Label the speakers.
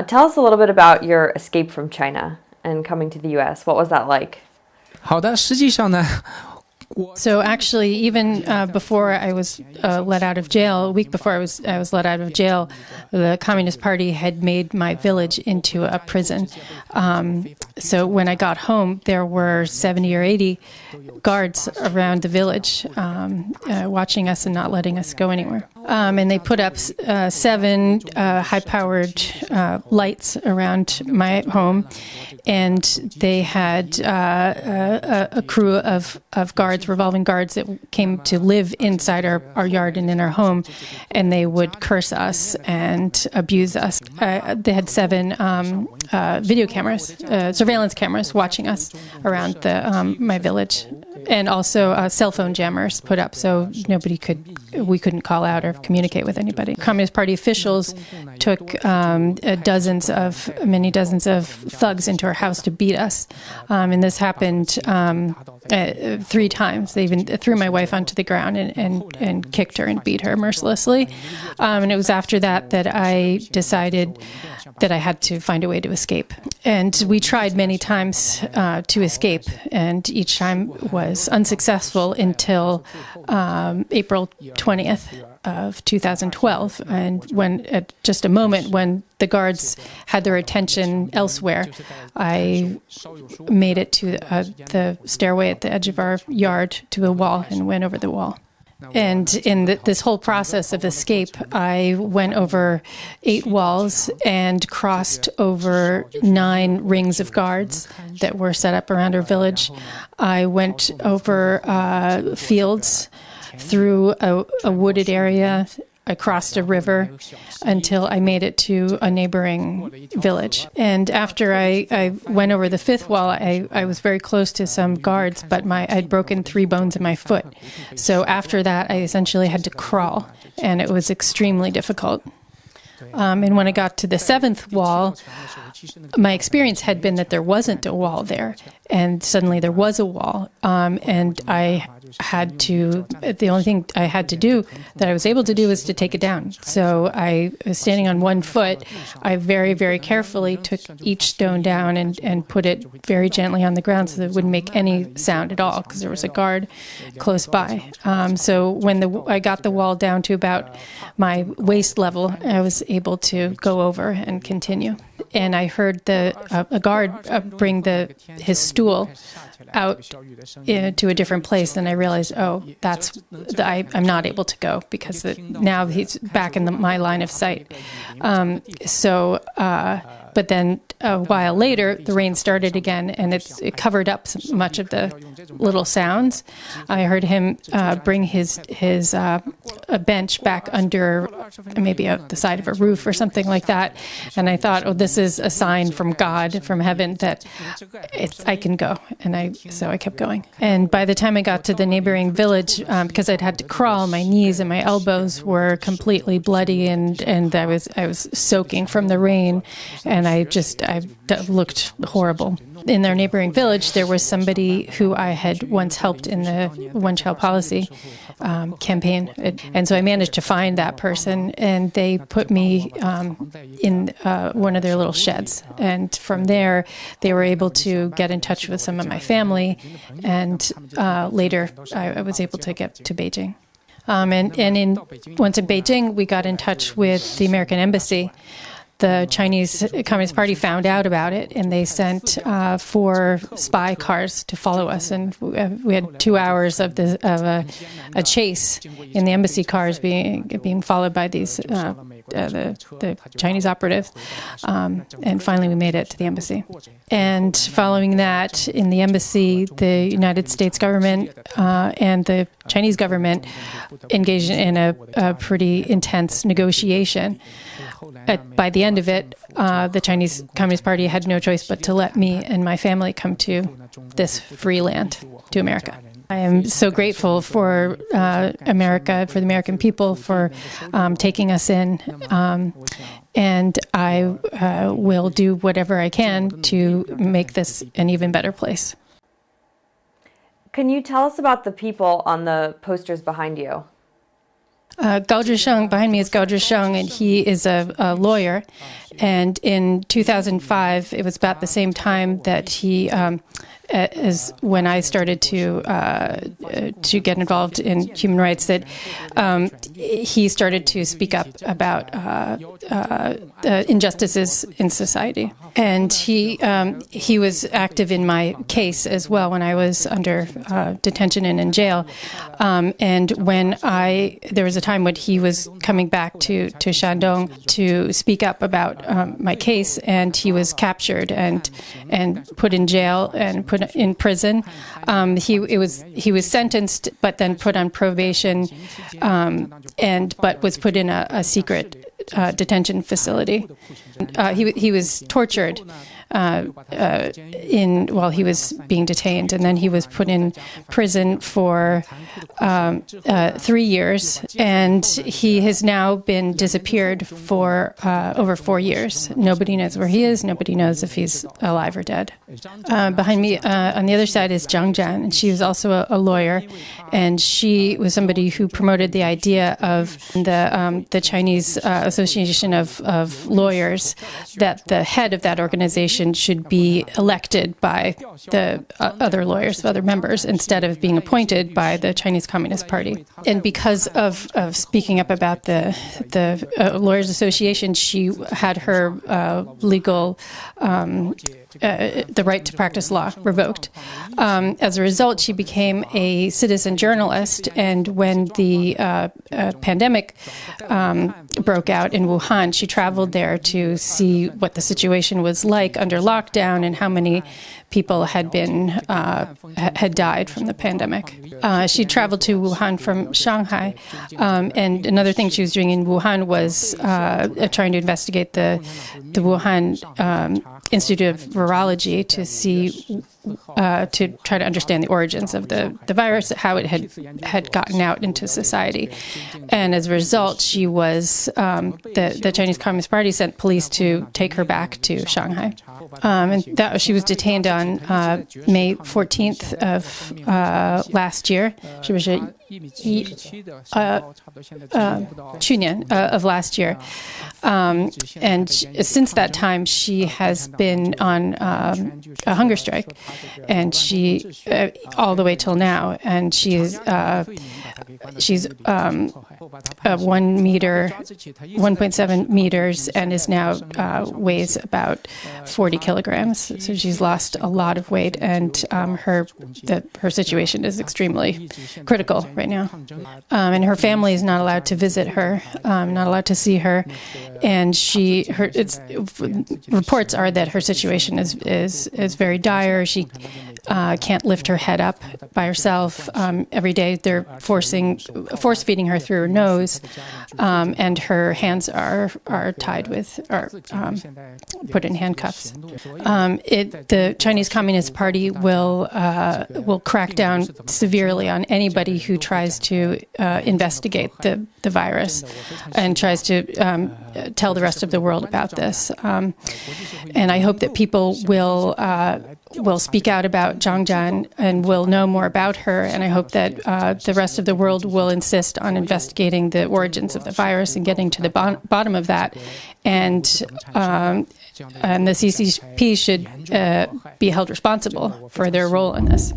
Speaker 1: Tell us a little bit about your escape from China and coming to the U.S. What was that like?
Speaker 2: 好的，实际上呢，
Speaker 3: So actually, even before I was let out of jail, a week before I was let out of jail, the Communist Party had made my village into a prison. So when I got home, there were 70 or 80 guards around the village watching us and not letting us go anywhere. And they put up 7 high-powered lights around my home, and they had a crew of guards, revolving guards, that came to live inside our yard and in our home, and they would curse us and abuse us. They had 7 video cameras, surveillance cameras, watching us around my village, and also cell phone jammers put up so we couldn't call out or communicate with anybody. Communist Party officials took many dozens of thugs into our house to beat us, and this happened 3 times. They even threw my wife onto the ground and kicked her and beat her mercilessly. And it was after that I decided that I had to find a way to escape. And we tried many times to escape, and each time was unsuccessful until April 20th of 2012, and when at just a moment when the guards had their attention elsewhere, I made it to the stairway at the edge of our yard to a wall and went over the wall. And in this whole process of escape, I went over 8 walls and crossed over 9 rings of guards that were set up around our village. I went over fields, through a wooded area. I crossed a river until I made it to a neighboring village. And after I went over the 5th wall, I was very close to some guards, but I'd broken 3 bones in my foot. So after that, I essentially had to crawl, and it was extremely difficult. And when I got to the 7th wall, my experience had been that there wasn't a wall there, and suddenly there was a wall, and the only thing I had to do, that I was able to do, was to take it down. So I was standing on one foot. I very, very carefully took each stone down and put it very gently on the ground so that it wouldn't make any sound at all, because there was a guard close by. So when I got the wall down to about my waist level, I was able to go over and continue. And I heard a guard bring his stool out to a different place, and I realized, I'm not able to go, because now he's back in my line of sight. But then a while later, the rain started again, and it covered up much of the little sounds. I heard him bring his bench back under maybe the side of a roof or something like that. And I thought, this is a sign from God, from heaven, that I can go. And so I kept going. And by the time I got to the neighboring village, because I'd had to crawl, my knees and my elbows were completely bloody, and I was soaking from the rain, and I looked horrible. In their neighboring village, there was somebody who I had once helped in the one-child policy campaign. And so I managed to find that person, and they put me in one of their little sheds. And from there, they were able to get in touch with some of my family, and later I was able to get to Beijing. Once in Beijing, we got in touch with the American Embassy. The Chinese Communist Party found out about it, and they sent 4 spy cars to follow us. And we had 2 hours of a chase in the embassy cars, being followed by these the Chinese operatives. And finally, we made it to the embassy. And following that, in the embassy, the United States government and the Chinese government engaged in a pretty intense negotiation. By the end of it, the Chinese Communist Party had no choice but to let me and my family come to this free land, to America. I am so grateful for America, for the American people, for taking us in, and I will do whatever I can to make this an even better place.
Speaker 1: Can you tell us about the people on the posters behind you?
Speaker 3: Gao Zhisheng, behind me is Gao Zhisheng, and he is a lawyer. And in 2005, it was about the same time that he, as when I started to get involved in human rights, that he started to speak up about injustices in society. And he was active in my case as well when I was under detention and in jail. And when there was a time when he was coming back to Shandong to speak up about my case, and he was captured and put in jail and put in prison. He was sentenced, but then put on probation, but was put in a secret detention facility. He was tortured while he was being detained, and then he was put in prison for 3 years, and he has now been disappeared for over 4 years. Nobody knows where he is. Nobody knows if he's alive or dead. Behind me on the other side is Zhang Jian, and she was also a lawyer, and she was somebody who promoted the idea of the Chinese Association of Lawyers, that the head of that organization should be elected by the other lawyers, other members, instead of being appointed by the Chinese Communist Party. And because of speaking up about the Lawyers Association, she had her legal the right to practice law revoked. As a result, she became a citizen journalist, and when the pandemic broke out in Wuhan, she traveled there to see what the situation was like under lockdown and how many people had died from the pandemic. She traveled to Wuhan from Shanghai, and another thing she was doing in Wuhan was trying to investigate the Wuhan Institute of Virology to try to understand the origins of the virus, how it had gotten out into society. And as a result, she was the Chinese Communist Party sent police to take her back to Shanghai. And she was detained on May 14th of last year. She was 去年 of last year. And since that time, she has been on a hunger strike, and she all the way till now. And she's 1.7 meters, and is now weighs about 40 kilograms. So she's lost a lot of weight, and her situation is extremely critical right now. And her family is not allowed to visit her, not allowed to see her, and reports are that her situation is very dire. She can't lift her head up by herself. Every day they're force feeding her through her nose, and her hands are tied put in handcuffs. The Chinese Communist Party will crack down severely on anybody who tries to investigate the virus and tries to tell the rest of the world about this. And I hope that people will speak out about Zhang Jian and will know more about her. And I hope that the rest of the world will insist on investigating the origins of the virus and getting to the bottom of that. And the CCP should be held responsible for their role in this.